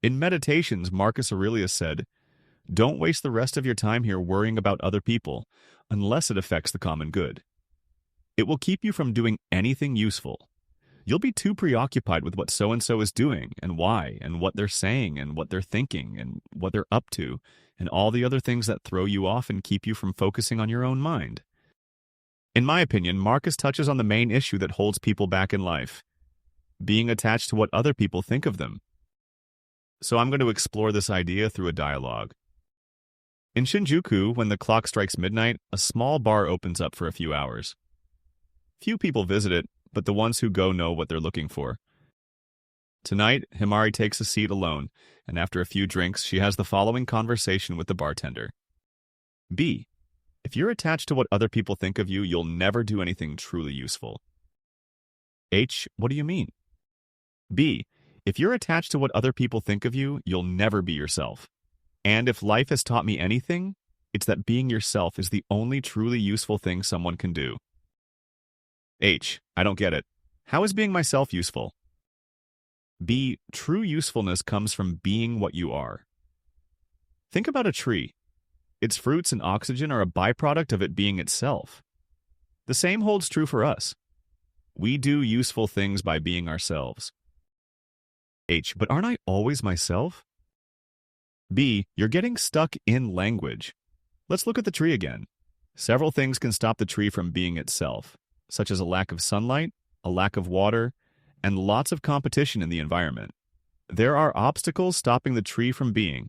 In Meditations, Marcus Aurelius said, "Don't waste the rest of your time here worrying about other people, unless it affects the common good. It will keep you from doing anything useful. You'll be too preoccupied with what so-and-so is doing, and why, and what they're saying, and what they're thinking, and what they're up to, and all the other things that throw you off and keep you from focusing on your own mind." In my opinion, Marcus touches on the main issue that holds people back in life: being attached to what other people think of them. So I'm going to explore this idea through a dialogue. In Shinjuku, when the clock strikes midnight, a small bar opens up for a few hours. Few people visit it, but the ones who go know what they're looking for. Tonight, Himari takes a seat alone, and after a few drinks, she has the following conversation with the bartender. B. If you're attached to what other people think of you, you'll never do anything truly useful. H. What do you mean? B. If you're attached to what other people think of you, you'll never be yourself. And if life has taught me anything, it's that being yourself is the only truly useful thing someone can do. H. I don't get it. How is being myself useful? B. True usefulness comes from being what you are. Think about a tree. Its fruits and oxygen are a byproduct of it being itself. The same holds true for us. We do useful things by being ourselves. H. But aren't I always myself? B. You're getting stuck in language. Let's look at the tree again. Several things can stop the tree from being itself, such as a lack of sunlight, a lack of water, and lots of competition in the environment. There are obstacles stopping the tree from being.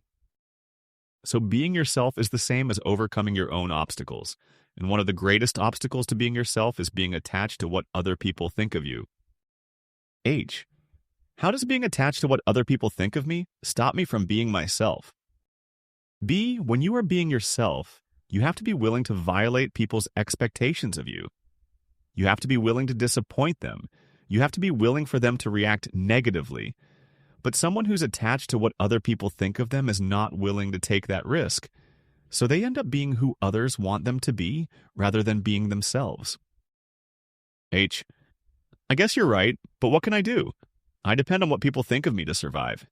So being yourself is the same as overcoming your own obstacles. And one of the greatest obstacles to being yourself is being attached to what other people think of you. H. How does being attached to what other people think of me stop me from being myself? B. When you are being yourself, you have to be willing to violate people's expectations of you. You have to be willing to disappoint them. You have to be willing for them to react negatively. But someone who's attached to what other people think of them is not willing to take that risk. So they end up being who others want them to be rather than being themselves. H. I guess you're right, but what can I do? I depend on what people think of me to survive.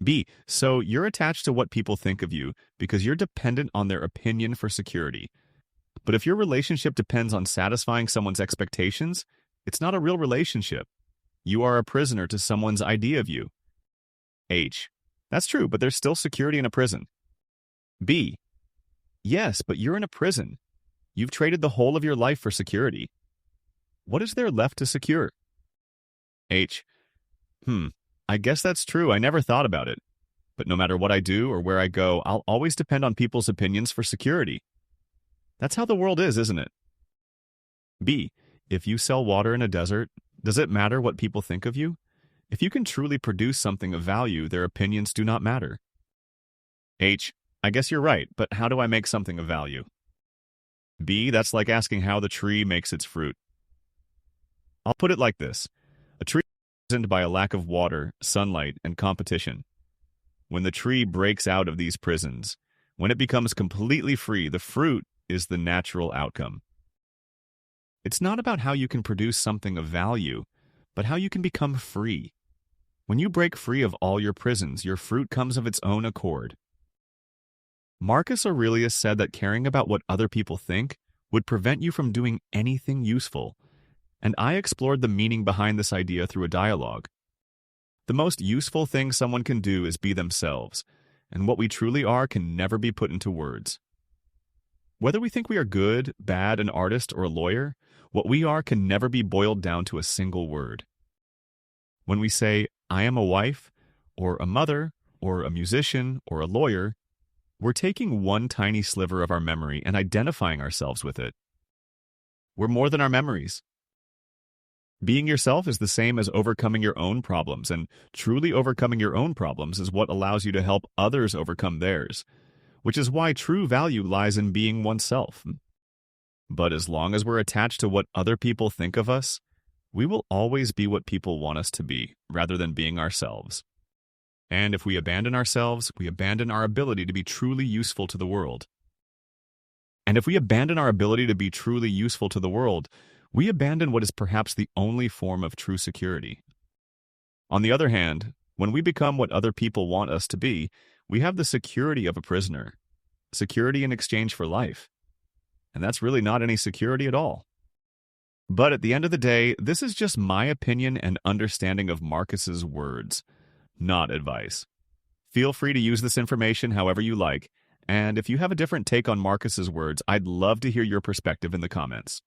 B. So you're attached to what people think of you because you're dependent on their opinion for security. But if your relationship depends on satisfying someone's expectations, it's not a real relationship. You are a prisoner to someone's idea of you. H. That's true, but there's still security in a prison. B. Yes, but you're in a prison. You've traded the whole of your life for security. What is there left to secure? H. I guess that's true. I never thought about it. But no matter what I do or where I go, I'll always depend on people's opinions for security. That's how the world is, isn't it? B. If you sell water in a desert, does it matter what people think of you? If you can truly produce something of value, their opinions do not matter. H. I guess you're right, but how do I make something of value? B. That's like asking how the tree makes its fruit. I'll put it like this. A tree is imprisoned by a lack of water, sunlight, and competition. When the tree breaks out of these prisons, when it becomes completely free, the fruit is the natural outcome. It's not about how you can produce something of value, but how you can become free. When you break free of all your prisons, your fruit comes of its own accord. Marcus Aurelius said that caring about what other people think would prevent you from doing anything useful, and I explored the meaning behind this idea through a dialogue. The most useful thing someone can do is be themselves, and what we truly are can never be put into words. Whether we think we are good, bad, an artist, or a lawyer, what we are can never be boiled down to a single word. When we say, I am a wife, or a mother, or a musician, or a lawyer, we're taking one tiny sliver of our memory and identifying ourselves with it. We're more than our memories. Being yourself is the same as overcoming your own problems, and truly overcoming your own problems is what allows you to help others overcome theirs, which is why true value lies in being oneself. But as long as we're attached to what other people think of us, we will always be what people want us to be, rather than being ourselves. And if we abandon ourselves, we abandon our ability to be truly useful to the world. And if we abandon our ability to be truly useful to the world, we abandon what is perhaps the only form of true security. On the other hand, When we become what other people want us to be, we have the security of a prisoner, security in exchange for life. And that's really not any security at all. But at the end of the day, this is just my opinion and understanding of Marcus's words, not advice. Feel free to use this information however you like, and if you have a different take on Marcus's words, I'd love to hear your perspective in the comments.